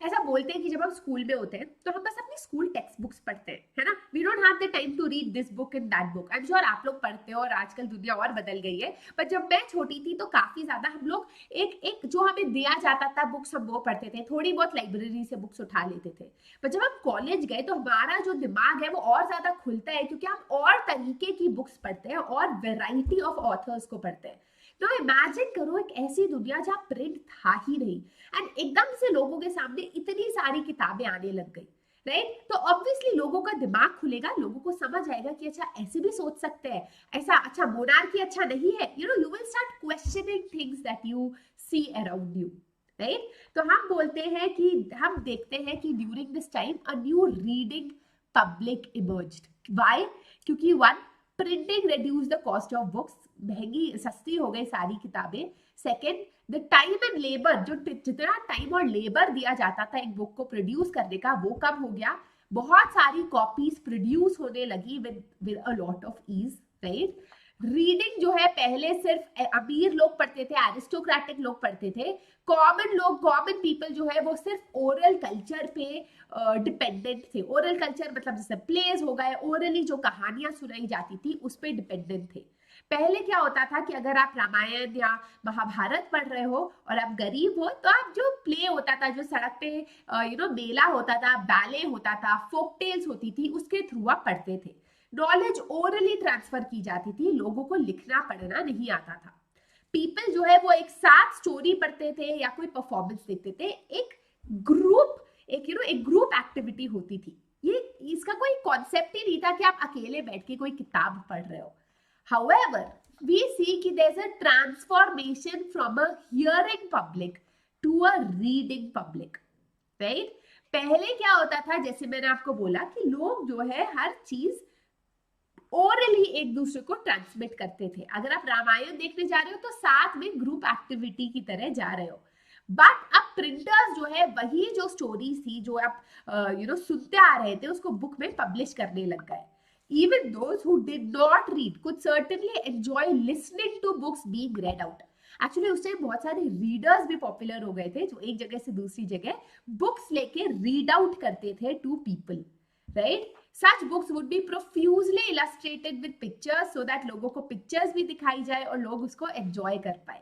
ऐसा बोलते हैं कि जब हम स्कूल में होते हैं तो हम बस अपनी स्कूल टेक्स्ट बुक्स पढ़ते हैं, है ना, we don't have the time to read this book and that book. I am sure आप लोग पढ़ते हो और आजकल दुनिया और बदल गई है, पर जब मैं छोटी थी तो काफी ज्यादा हम लोग एक एक जो हमें दिया जाता था बुक्स हम वो पढ़ते थे, थोड़ी बहुत लाइब्रेरी से बुक्स उठा लेते थे। पर जब हम कॉलेज गए तो हमारा जो दिमाग है वो और ज्यादा खुलता है, क्योंकि हम और तरीके की बुक्स पढ़ते हैं और वेराइटी ऑफ ऑथर्स को पढ़ते हैं। तो इमेजिन करो एक ऐसी दुनिया जहाँ प्रिंट था ही नहीं एंड एकदम से लोगों के सामने इतनी सारी किताबें आने लग गई, राइट। तो ऑब्वियसली लोगों का दिमाग खुलेगा, लोगों को समझ आएगा कि अच्छा ऐसे भी सोच सकते हैं, ऐसा अच्छा मोनार्की अच्छा नहीं है, you will start questioning things that you see around you, right. तो हम बोलते हैं कि हम देखते हैं कि during this time a new reading public emerged. Why? क्योंकि one, printing reduce the cost of books, महंगी सस्ती हो गई सारी किताबें। Second, the time and labour, जो जितना टाइम और लेबर दिया जाता था एक बुक को प्रोड्यूस करने का वो कम हो गया। बहुत सारी कॉपीज प्रोड्यूस होने लगी with a lot of ease, right. Reading जो है पहले सिर्फ अमीर लोग पढ़ते थे, एरिस्टोक्रेटिक लोग पढ़ते थे, कॉमन लोग, कॉमन पीपल जो है वो सिर्फ ओरल कल्चर पे डिपेंडेंट थे। ओरल कल्चर मतलब जैसे प्लेज हो गए, ओरली जो कहानियां सुनाई जाती थी उस पर डिपेंडेंट थे। पहले क्या होता था कि अगर आप रामायण या महाभारत पढ़ रहे हो और आप गरीब हो तो आप जो प्ले होता था, जो सड़क पे मेला होता था, बैले होता था, फोक टेल्स होती थी, उसके थ्रू आप पढ़ते थे। नॉलेज ओरली ट्रांसफर की जाती थी, लोगों को लिखना पढ़ना नहीं आता था। पीपल जो है वो एक साथ स्टोरी पढ़ते थे या कोई परफॉर्मेंस देखते थे, एक ग्रुप एक ग्रुप एक्टिविटी होती थी। ये इसका कोई कॉन्सेप्ट ही नहीं था कि आप अकेले बैठ के कोई किताब पढ़ रहे हो। However, we see कि there's a transformation from a hearing public to a reading public, right? पहले क्या होता था, जैसे मैंने आपको बोला कि लोग जो है हर चीज ओरली एक दूसरे को ट्रांसमिट करते थे। अगर आप रामायण देखने जा रहे हो तो साथ में ग्रुप एक्टिविटी की तरह जा रहे हो। बट अब प्रिंटर्स जो है वही जो स्टोरीज थी जो आप सुनते आ रहे थे उसको बुक में पब्लिश करने लग गए। Even those who did not read could certainly enjoy listening to books being read out. Actually उस टाइम बहुत सारे रीडर्स भी पॉपुलर हो गए थे जो एक जगह से दूसरी जगह बुक्स लेके रीड आउट करते थे to people, right. Such books would be profusely illustrated with pictures so that लोगों को पिक्चर्स भी दिखाई जाए और लोग उसको एंजॉय कर पाए।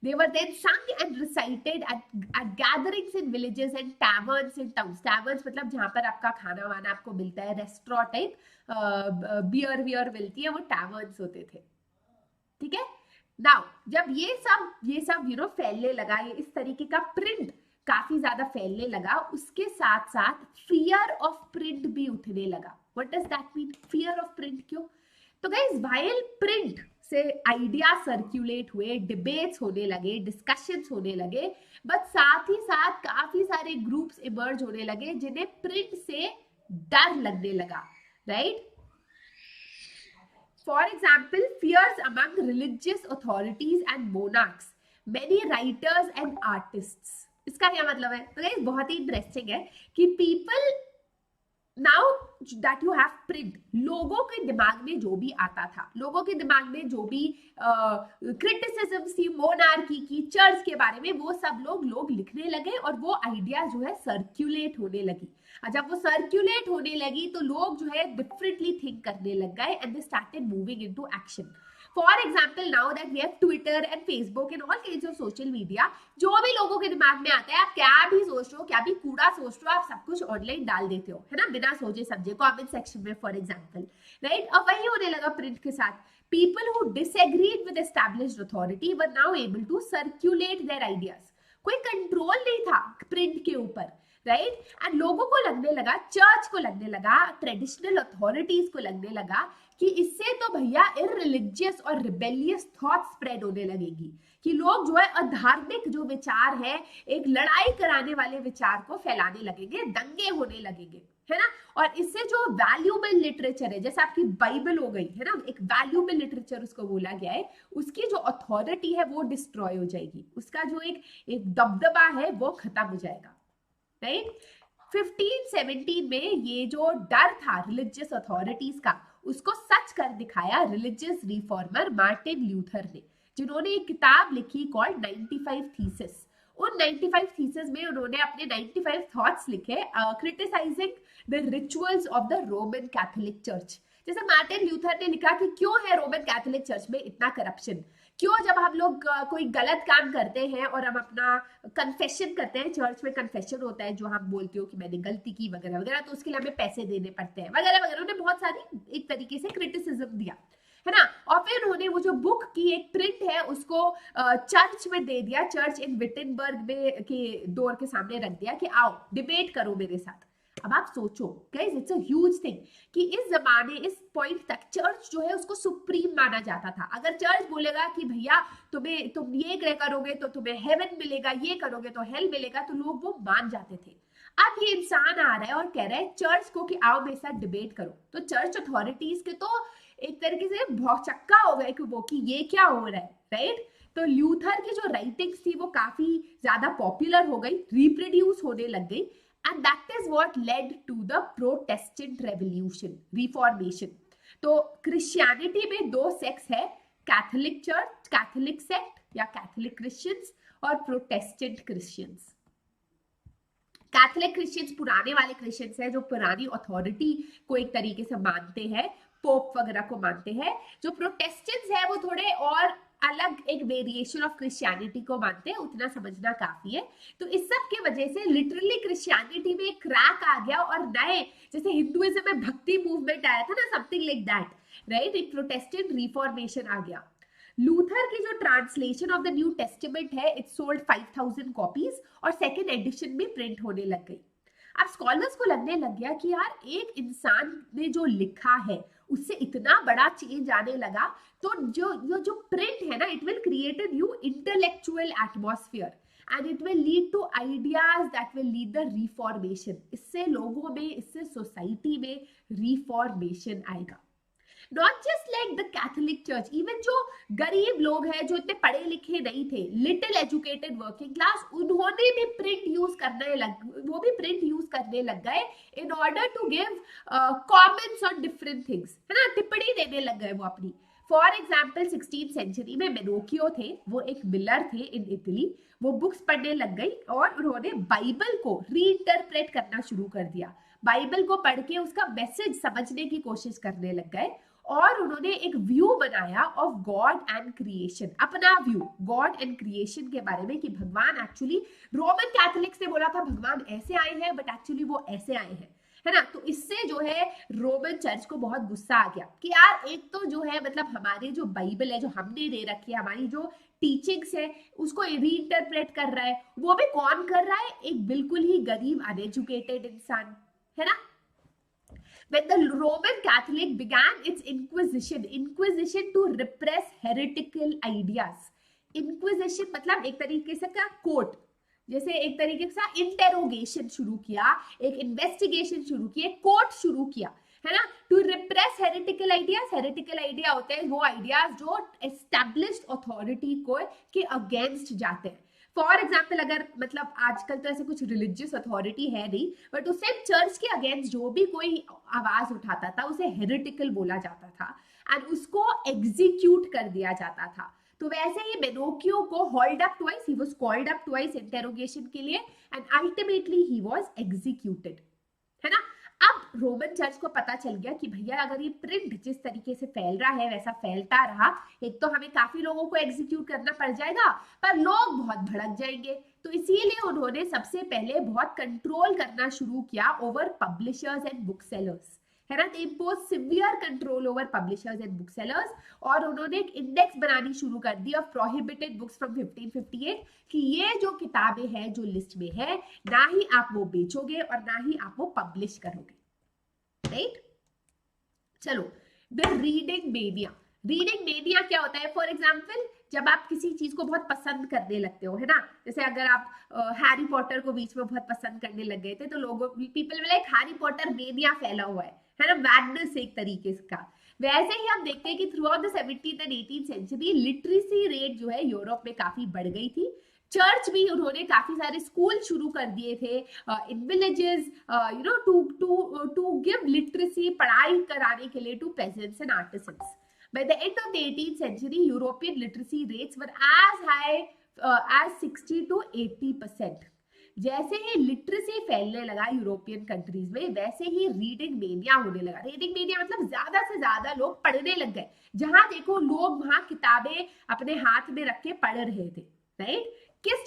They were then sung and recited at gatherings in villages and taverns in towns. Taverns मतलब जहाँ पर आपका खाना वाना आपको मिलता है, रेस्टोरेंट टाइप, बियर वियर मिलती है, वो taverns होते थे, ठीक है। नाउ जब ये सब फैलने लगा, ये इस तरीके का प्रिंट काफी ज्यादा फैलने लगा, उसके साथ साथ फियर ऑफ प्रिंट भी उठने लगा। What does that mean, fear of print? क्यों? तो गाइस वाइल प्रिंट से आइडिया सर्क्यूलेट हुए, डिबेट्स होने लगे, डिस्कशंस होने लगे, बट साथ ही साथ काफी सारे ग्रुप्स इमर्ज होने लगे जिन्हें प्रिंट से डर लगने लगा, right. For example, fears among religious authorities and monarchs, many writers and artists. इसका क्या मतलब है? तो गाइस बहुत ही इंटरेस्टिंग है कि people now that you have print, लोगों के दिमाग में जो भी आता था, लोगों के दिमाग में जो भी क्रिटिसिज्म थी मोनार्की की, चर्च के बारे में, वो सब लोग लिखने लगे और वो आइडिया जो है सर्क्यूलेट होने लगी। जब वो सर्क्यूलेट होने लगी तो लोग जो है डिफरेंटली थिंक करने लग गए and they started moving into action. For example, now that we have Twitter and Facebook and all kinds of social media, जो भी लोगों के दिमाग में आता है, आप क्या भी सोच रहे हो, क्या भी कूड़ा सोच रहे हो, आप सब कुछ ऑनलाइन डाल देते हो, है ना, बिना सोचे समझे, कमेंट सेक्शन में फॉर एग्जाम्पल, राइट। अब वही होने लगा प्रिंट के साथ। People who disagreed with established authority were now able to circulate their ideas. कोई कंट्रोल नहीं था प्रिंट के ऊपर, राइट। एंड लोगों को लगने लगा, चर्च को लगने लगा, ट्रेडिशनल अथॉरिटीज को लगने लगा कि इससे तो भैया इररिलीजियस और रिबेलियस थॉट स्प्रेड होने लगेगी, कि लोग जो है अधार्मिक जो विचार है, एक लड़ाई कराने वाले विचार को फैलाने लगेंगे, दंगे होने लगेंगे, है ना। और इससे जो वैल्यूएबल लिटरेचर है, जैसे आपकी बाइबल हो गई है ना, एक वैल्यूएबल लिटरेचर उसको बोला गया है, उसकी जो अथॉरिटी है वो डिस्ट्रॉय हो जाएगी, उसका जो एक दबदबा है वो खत्म हो जाएगा, राइट। 1517 में ये जो डर था रिलीजियस अथॉरिटीज का, उसको सच कर दिखाया रिलीजियस रिफॉर्मर मार्टिन ल्यूथर ने, जिन्होंने एक किताब लिखी कॉल्ड 95 थीसिस। उन 95 थीसिस में उन्होंने अपने 95 थॉट्स लिखे criticising the rituals of the Roman Catholic Church. जैसे मार्टिन ल्यूथर ने लिखा कि क्यों है रोमन कैथोलिक चर्च में इतना करप्शन, क्यों जब हम लोग कोई गलत काम करते हैं और हम अपना कन्फेशन करते हैं, चर्च में कन्फेशन होता है जो हम बोलते हो कि मैंने गलती की वगैरह वगैरह, तो उसके लिए हमें पैसे देने पड़ते हैं वगैरह वगैरह। उन्होंने बहुत सारी एक तरीके से क्रिटिसिज्म दिया, है ना। और फिर उन्होंने वो जो बुक की एक प्रिंट है उसको चर्च में दे दिया, चर्च इन विटनबर्ग में के डोर के सामने रख दिया कि आओ डिबेट करो मेरे साथ। अब आप सोचो guys, it's a huge thing कि इस जमाने इस पॉइंट तक चर्च जो है उसको सुप्रीम माना जाता था। अगर चर्च बोलेगा कि भैया तुम ये करोगे तो तुम्हें हेवन मिलेगा, ये करोगे तो हेल मिलेगा, तो लोग वो मान जाते थे। अब ये इंसान आ रहा है और कह रहा है चर्च को कि आओ मेरे साथ डिबेट करो, तो चर्च अथॉरिटीज के तो एक तरीके से भौचक्का हो गए कि वो कि ये क्या हो रहा है, राइट। तो ल्यूथर की जो राइटिंग्स थी वो काफी ज्यादा पॉपुलर हो गई, रिप्रोड्यूस होने लग गई, and that is what led to the Protestant Revolution, Reformation। तो क्रिश्चियनिटी में दो सेक्ट्स है, कैथोलिक चर्च, कैथोलिक सेक्ट या कैथोलिक क्रिश्चियंस, और प्रोटेस्टेंट क्रिश्चियंस। कैथोलिक क्रिश्चियंस पुराने वाले क्रिश्चियंस हैं जो पुरानी अथॉरिटी को एक तरीके से मानते हैं, पोप वगैरह को मानते हैं। जो प्रोटेस्टेंट्स है वो थोड़े और अलग एक वेरिएशन ऑफ क्रिश्चियनिटी को मानते हैं, उतना समझना काफी है। तो इस सब की वजह से लिटरली क्रिश्चियनिटी में एक क्रैक आ गया और नए, जैसे हिंदुइज्म में भक्ति मूवमेंट आया था ना, समथिंग लाइक दैट, राइट, एक प्रोटेस्टेंट रिफॉर्मेशन आ गया। लूथर की जो translation of the new testament है, इट सोल्ड 5000 कॉपीज और सेकेंड एडिशन में प्रिंट होने लग गई। अब स्कॉलर्स को लगने लग गया कि यार एक इंसान ने जो लिखा है उससे इतना बड़ा चेंज आने लगा, तो जो प्रिंट है ना, it will create a new intellectual atmosphere and it will lead to ideas that will lead the reformation. इससे लोगों में, इससे सोसाइटी में रिफॉर्मेशन आएगा। Not just like the Catholic Church, even जो गरीब लोग हैं जो इतने पढ़े लिखे नहीं थे, लिटिल एजुकेटेड वर्किंग क्लास, उन्होंने भी प्रिंट यूज करने लग गए in order to give comments on different things, है ना, टिप्पणी देने लग गए वो अपनी। फॉर एग्जाम्पल 16th सेंचुरी में मेनोकियो थे, वो एक मिलर थे इन इटली, वो बुक्स पढ़ने लग गई और उन्होंने बाइबल को रीइंटरप्रेट करना शुरू कर दिया। बाइबल को पढ़ के उसका मैसेज समझने की कोशिश करने लग गए और उन्होंने एक व्यू बनाया ऑफ गॉड एंड क्रिएशन, अपना व्यू गॉड एंड क्रिएशन के बारे में कि भगवान एक्चुअली, रोमन कैथोलिक्स ने बोला था भगवान ऐसे आए हैं बट एक्चुअली वो ऐसे आए हैं, है ना। तो इससे जो है रोमन चर्च को बहुत गुस्सा आ गया कि यार एक तो जो है मतलब हमारे जो बाइबल है जो हमने दे रखी है, हमारी जो टीचिंग्स है उसको रीइंटरप्रेट कर रहा है, वो भी कौन कर रहा है, एक बिल्कुल ही गरीब अनएजुकेटेड इंसान, है ना। When the Roman Catholic began its inquisition to repress heretical ideas। Inquisition मतलब एक तरीके से क्या, कोर्ट, जैसे एक तरीके से इंटेरोगेशन शुरू किया, एक इन्वेस्टिगेशन शुरू की, एक कोर्ट शुरू किया, है ना, टू रिप्रेस हेरिटिकल आइडियाज। हेरिटिकल आइडिया होते हैं वो आइडियाज जो एस्टैब्लिश्ड अथॉरिटी को के अगेंस्ट जाते हैं। फॉर एग्जाम्पल अगर मतलब आजकल तो ऐसे कुछ रिलीजियस अथॉरिटी है नहीं, बट उस टाइम चर्च के अगेंस्ट जो भी कोई आवाज उठाता था उसे हेरिटिकल बोला जाता था एंड उसको एग्जीक्यूट कर दिया जाता था। तो वैसे ही मेनोकियो को hold up twice, he was called up twice interrogation के लिए and ultimately he was executed, है ना। अब रोमन चर्च को पता चल गया कि भैया अगर ये प्रिंट जिस तरीके से फैल रहा है वैसा फैलता रहा, एक तो हमें काफी लोगों को एग्जीक्यूट करना पड़ जाएगा पर लोग बहुत भड़क जाएंगे। तो इसीलिए उन्होंने सबसे पहले बहुत कंट्रोल करना शुरू किया over publishers and book sellers, है ना। दे impose severe control over publishers and book sellers और उन्होंने एक इंडेक्स बनानी शुरू कर the of prohibited books from 1558 कि ये जो किताबें हैं जो लिस्ट में है ना ही आप वो बेचोगे और ना ही आप वो पब्लिश करोगे, राइट। चलो, the reading mania. Reading mania क्या होता है? फॉर एग्जाम्पल जब आप किसी चीज को बहुत पसंद करने लगते हो, है ना, जैसे अगर आप हैरी पॉटर को बीच में बहुत पसंद करने लग गए थे तो लोगों, people like Harry Potter mania फैला हुआ है ना, मैडनेस एक तरीके का। वैसे ही हम देखते हैं कि throughout the 17th and 18th century literacy rate जो है यूरोप में काफी बढ़ गई थी। चर्च भी उन्होंने काफी सारे स्कूल शुरू कर दिए थे in villages, you know, to give literacy, पढ़ाई कराने के लिए to peasants and artisans. By the end of the 18th century, European literacy rates were as high as 60 to 80%। जैसे ही लिटरेसी फैलने लगा यूरोपियन कंट्रीज में, वैसे ही रीडिंग मेनिया होने लगा। रीडिंग मेनिया मतलब ज्यादा से ज्यादा लोग पढ़ने लग गए, जहां देखो लोग वहां किताबें अपने हाथ में रख के पढ़ रहे थे, राइट। किस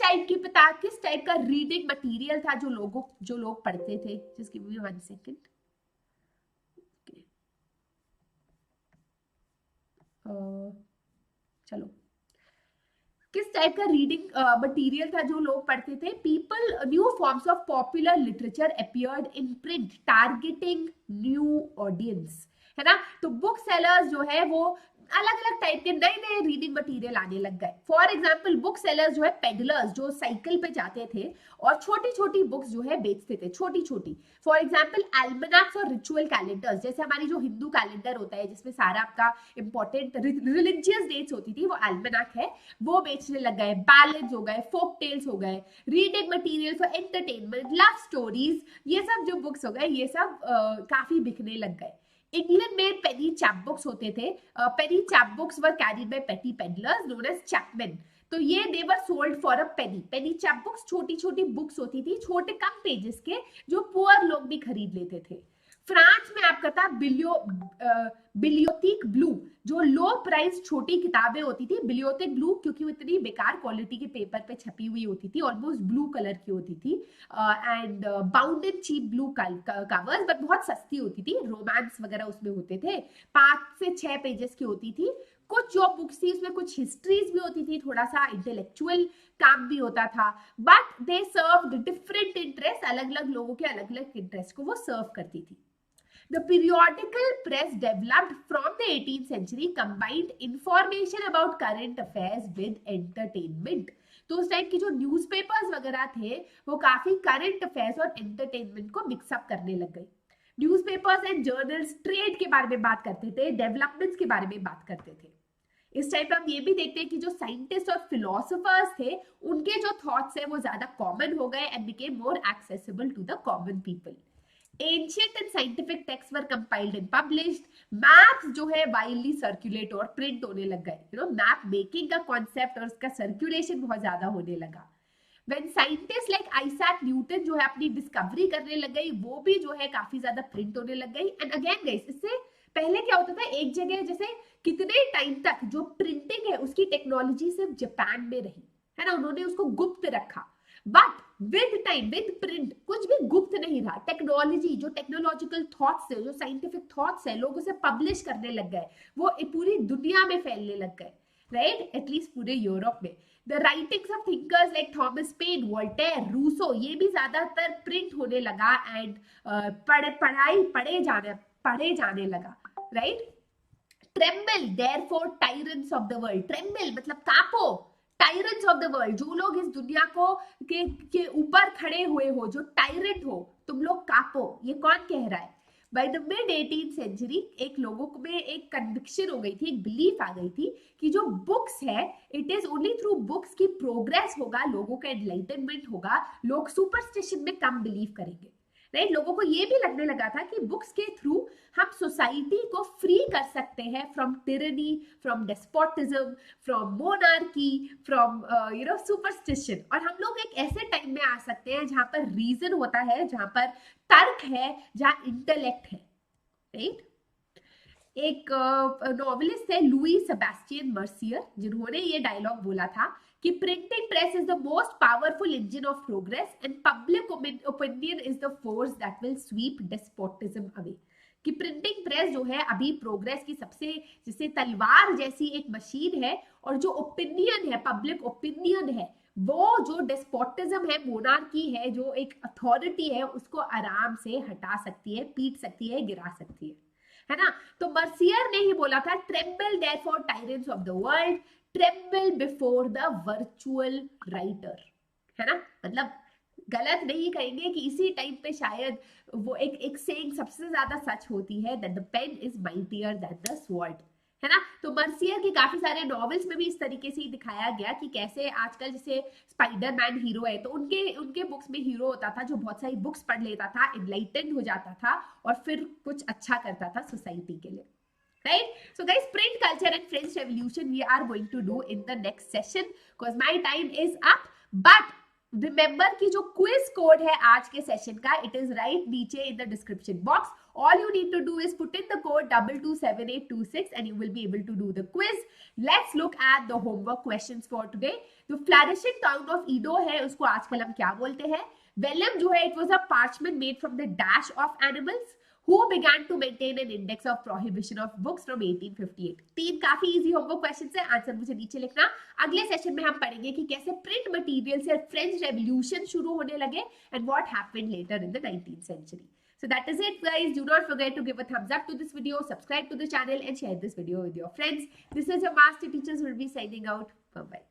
टाइप का रीडिंग मटेरियल था जो लोग पढ़ते थे? Just give me 1 second. चलो, किस टाइप का रीडिंग मटेरियल था जो लोग पढ़ते थे? People, new forms of popular literature appeared in print targeting new audience, है ना। तो बुक सेलर्स जो है वो अलग अलग टाइप के नए नए रीडिंग मटेरियल आने लग गए। फॉर एग्जाम्पल बुक सेलर्स जो है पेडलर्स जो साइकिल पे जाते थे और छोटी छोटी बुक्स जो है बेचते थे, छोटी छोटी। फॉर एग्जाम्पल एल्मनाक्स और रिचुअल कैलेंडर्स, जैसे हमारी जो हिंदू कैलेंडर होता है जिसमें सारा आपका इंपॉर्टेंट रिलीजियस डेट्स होती थी, वो एल्मनाक है, वो बेचने लग गए। बैलेड्स हो गए, फोक टेल्स हो गए, reading material for entertainment, love stories, ये सब जो बुक्स हो गए ये सब काफी बिकने लग गए। इंग्लैंड में पेनी चैपबुक्स होते थे। पेनी चैपबुक्स वर कैरीड बाय पेटी पेडलर्स नोन एज चैपमैन। तो ये दे वर सोल्ड फॉर अ पेनी। पेनी चैपबुक्स छोटी छोटी बुक्स होती थी, छोटे कम पेजेस के, जो पुअर लोग भी खरीद लेते थे। फ्रांस में आपका था बिलियोथिक ब्लू, जो लो प्राइस छोटी किताबें होती थी। बिलियोथिक ब्लू क्योंकि वो इतनी बेकार क्वालिटी के पेपर पे छपी हुई होती थी, ऑलमोस्ट ब्लू कलर की होती थी, and bound in cheap blue covers, but बहुत सस्ती होती थी। रोमांस वगैरह उसमें होते थे, 5 से 6 पेजेस की होती थी। कुछ जो बुक्स थी उसमें कुछ हिस्ट्रीज भी होती थी, थोड़ा सा इंटेलेक्चुअल काम भी होता था, but they serve different interest, अलग अलग लोगों के अलग अलग इंटरेस्ट को वो सर्व करती थी। The periodical press developed from the 18th century combined information about current affairs with entertainment। तो उस टाइप की जो न्यूज़पेपर्स वगैरह थे वो काफी करंट अफेयर्स और एंटरटेनमेंट को मिक्सअप करने लग गई। न्यूज़पेपर्स एंड जर्नल्स ट्रेड के बारे में बात करते थे, डेवलपमेंट्स के बारे में बात करते थे। इस टाइप हम ये भी देखते हैं कि जो साइंटिस्ट और फिलोसोफर्स थे उनके जो थॉट्स है वो ज्यादा कॉमन हो गए and became more accessible to the common people. Ancient and scientific texts were compiled and published. Maps जो है widely circulate और print होने लग गए। You know, map making का concept और उसका circulation बहुत ज्यादा होने लगा। When scientists like Isaac Newton जो है अपनी discovery करने लग गई, वो भी जो है काफी ज्यादा print होने लग गई। And again guys, इससे पहले क्या होता था, एक जगह जैसे कितने टाइम तक जो प्रिंटिंग है उसकी टेक्नोलॉजी सिर्फ जापान में रही, है ना, उन्होंने उसको गुप्त रखा। But with time, with print, कुछ भी गुप्त नहीं रहा। टेक्नोलॉजी, जो टेक्नोलॉजिकल थॉट्स है, जो साइंटिफिक थॉट्स है, लोग उसे पब्लिश करने लग गए, वो पूरी दुनिया में फैलने लग गए, राइट, एटलीस्ट पूरे यूरोप में। The writings of thinkers like Thomas Paine, Voltaire, Rousseau, ये भी ज्यादातर प्रिंट होने लगा एंड पढ़े जाने लगा, right. Tremble, therefore tyrants of the world. Tremble मतलब कापो, टायरेंट्स ऑफ द वर्ल्ड, जो लोग इस दुनिया को के ऊपर खड़े हुए हो, जो टायरेंट हो, तुम लोग कापो। ये कौन कह रहा है? By the mid 18th century एक लोगों में एक कन्विक्शन हो गई थी, एक बिलीफ आ गई थी कि जो बुक्स है, it is only through books की प्रोग्रेस होगा, लोगों का एनलाइटनमेंट होगा, लोग सुपरस्टिशन में कम बिलीव करेंगे, राइट। लोगों को ये भी लगने लगा था कि बुक्स के थ्रू हम सोसाइटी को फ्री कर सकते हैं from tyranny, from despotism, from monarchy, from superstition, और हम लोग एक ऐसे टाइम में आ सकते हैं जहां पर रीजन होता है, जहां पर तर्क है, जहां इंटेलेक्ट है, राइट। एक नॉवेलिस्ट है लुई सेबेस्टियन मर्सियर, जिन्होंने ये डायलॉग बोला था कि printing press is the most powerful engine of progress and public opinion is the force that will sweep despotism away. कि प्रिंटिंग प्रेस जो है अभी प्रोग्रेस की सबसे जैसे तलवार जैसी एक मशीन है, और जो ओपिनियन है, पब्लिक ओपिनियन है, वो जो डेस्पोटिज्म है, मोनार्की है, जो एक अथॉरिटी है, उसको आराम से हटा सकती है, पीट सकती है, गिरा सकती है ना। तो मर्सियर ने ही बोला था, tremble therefore tyrants of the world, tremble before the virtual writer, है ना। मतलब गलत नहीं कहेंगे कि इसी टाइम पे शायद वो एक सेइंग सबसे ज्यादा सच होती है, that the pen is mightier than the sword, है ना। तो मर्सियर के काफी सारे नॉवेल्स में भी इस तरीके से ही दिखाया गया कि कैसे आजकल जैसे स्पाइडरमैन हीरो है, तो उनके बुक्स में हीरो होता था जो बहुत सारी बुक्स पढ़ लेता था, एनलाइटेंड हो जाता था और फिर कुछ अच्छा करता था सोसाइटी के लिए, right? So guys, print culture and French Revolution we are going to do in the next session because my time is up. But remember कि जो quiz code है आज के session का, it is right नीचे in the description box. All you need to do is put in the code 227826 and you will be able to do the quiz. Let's look at the homework questions for today. The flourishing town of Edo है, उसको आजकल हम क्या बोलते हैं? Vellum जो है, it was a parchment made from the dash of animals. Who began to maintain an index of prohibition of books from 1858? तीन काफी इजी होमवर्क क्वेश्चंस है, आंसर मुझे नीचे लिखना. अगले सेशन में हम पढ़ेंगे कि कैसे प्रिंट मटेरियल से फ्रेंच रेवोल्यूशन शुरू होने लगे and what happened later in the 19th century. So that is it guys. Do not forget to give a thumbs up to this video, subscribe to the channel and share this video with your friends. This is your master teacher Surabhi signing out. Bye bye.